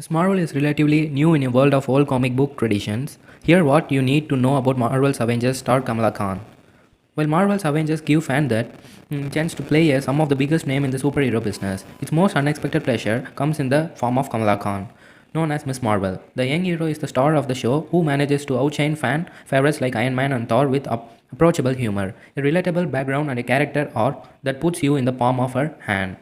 Miss Marvel is relatively new in a world of old comic book traditions. Here what you need to know about Marvel's Avengers star Kamala Khan. While Marvel's Avengers give fans that chance to play some of the biggest name in the superhero business, its most unexpected pleasure comes in the form of Kamala Khan. Known as Miss Marvel, the young hero is the star of the show who manages to outshine fan favorites like Iron Man and Thor with approachable humor, a relatable background and a character arc that puts you in the palm of her hand.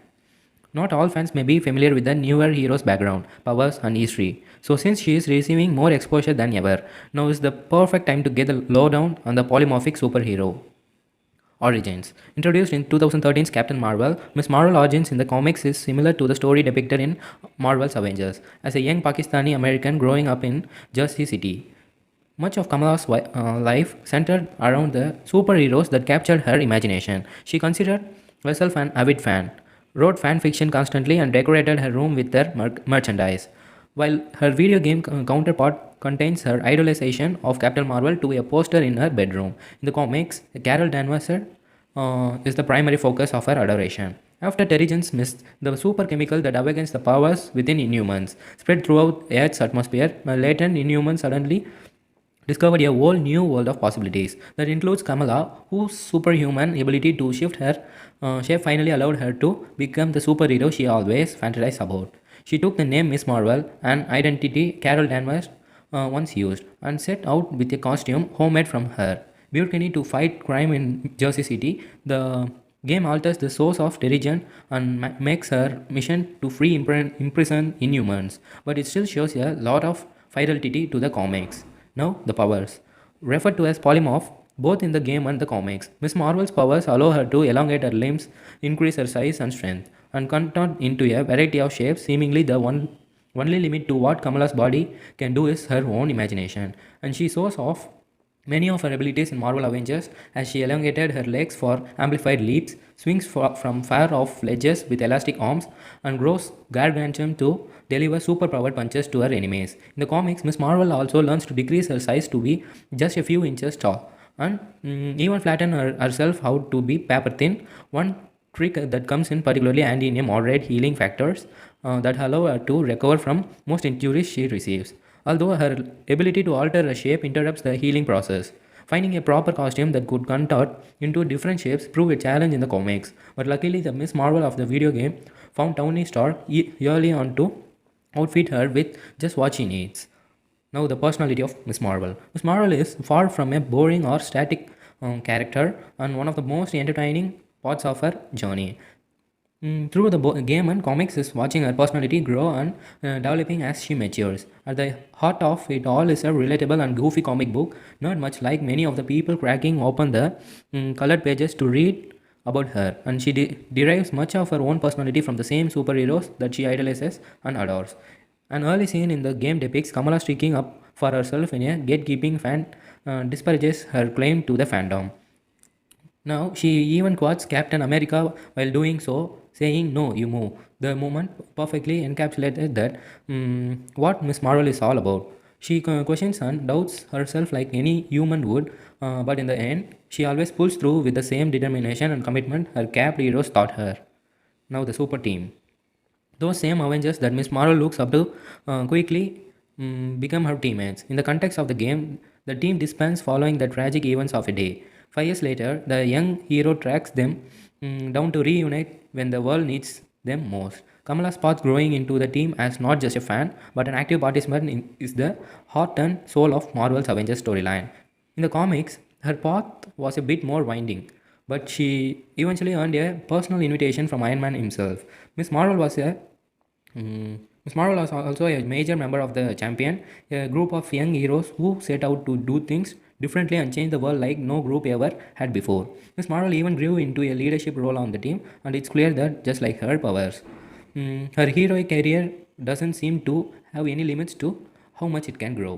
Not all fans may be familiar with the newer hero's background, powers, and history. So, since she is receiving more exposure than ever, now is the perfect time to get the lowdown on the polymorphic superhero. Origins. Introduced in 2013's Captain Marvel, Miss Marvel origins in the comics is similar to the story depicted in Marvel's Avengers, as a young Pakistani American growing up in Jersey City. Much of Kamala's life centered around the superheroes that captured her imagination. She considered herself an avid fan, wrote fan fiction constantly, and decorated her room with their merchandise. While her video game counterpart contains her idolization of Captain Marvel to a poster in her bedroom. In the comics, Carol Danvers is the primary focus of her adoration. After Terrigen's mist, the super chemical that awakens the powers within Inhumans spread throughout Earth's atmosphere, a latent Inhuman suddenly discovered a whole new world of possibilities that includes Kamala, whose superhuman ability to shift her shape finally allowed her to become the superhero she always fantasized about. She took the name Miss Marvel, an identity Carol Danvers once used, and set out with a costume homemade from her. Butini to fight crime in Jersey City, the game alters the source of Terrigen and makes her mission to free imprisoned Inhumans, but it still shows a lot of fidelity to the comics. Now, the powers. Referred to as polymorph, both in the game and the comics, Miss Marvel's powers allow her to elongate her limbs, increase her size and strength, and contort into a variety of shapes. Seemingly, the only limit to what Kamala's body can do is her own imagination, and she shows off many of her abilities in Marvel Avengers as she elongated her legs for amplified leaps, swings from far off ledges with elastic arms, and grows gargantuan to deliver superpowered punches to her enemies. In the comics, Miss Marvel also learns to decrease her size to be just a few inches tall and even flatten herself out to be paper thin. One trick that comes in particularly handy in a moderate healing factors that allow her to recover from most injuries she receives. Although her ability to alter a shape interrupts the healing process. Finding a proper costume that could contort into different shapes proved a challenge in the comics, but luckily the Miss Marvel of the video game found Tony Stark early on to outfit her with just what she needs. Now, the personality of Miss Marvel. Miss Marvel is far from a boring or static character and one of the most entertaining parts of her journey. Through the game and comics is watching her personality grow and developing as she matures. At the heart of it all is a relatable and goofy comic book, not much like many of the people cracking open the colored pages to read about her. And she derives much of her own personality from the same superheroes that she idolizes and adores. An early scene in the game depicts Kamala sticking up for herself in a gatekeeping fan disparages her claim to the fandom. Now, she even quotes Captain America while doing so, saying, "No, you move." The moment perfectly encapsulated that what Miss Marvel is all about. She questions and doubts herself like any human would, but in the end, she always pulls through with the same determination and commitment her capped heroes taught her. Now, the super team. Those same Avengers that Miss Marvel looks up to quickly become her teammates. In the context of the game, the team disbands following the tragic events of a day. 5 years later, the young hero tracks them down to reunite when the world needs them most. Kamala Spots growing into the team as not just a fan, but an active participant is the heart and soul of Marvel's Avengers storyline. In the comics, her path was a bit more winding, but she eventually earned a personal invitation from Iron Man himself. Miss Marvel was a Miss Marvel was also a major member of the Champion, a group of young heroes who set out to do things differently and change the world like no group ever had before. Miss Marvel even grew into a leadership role on the team, and it's clear that just like her powers, her heroic career doesn't seem to have any limits to how much it can grow.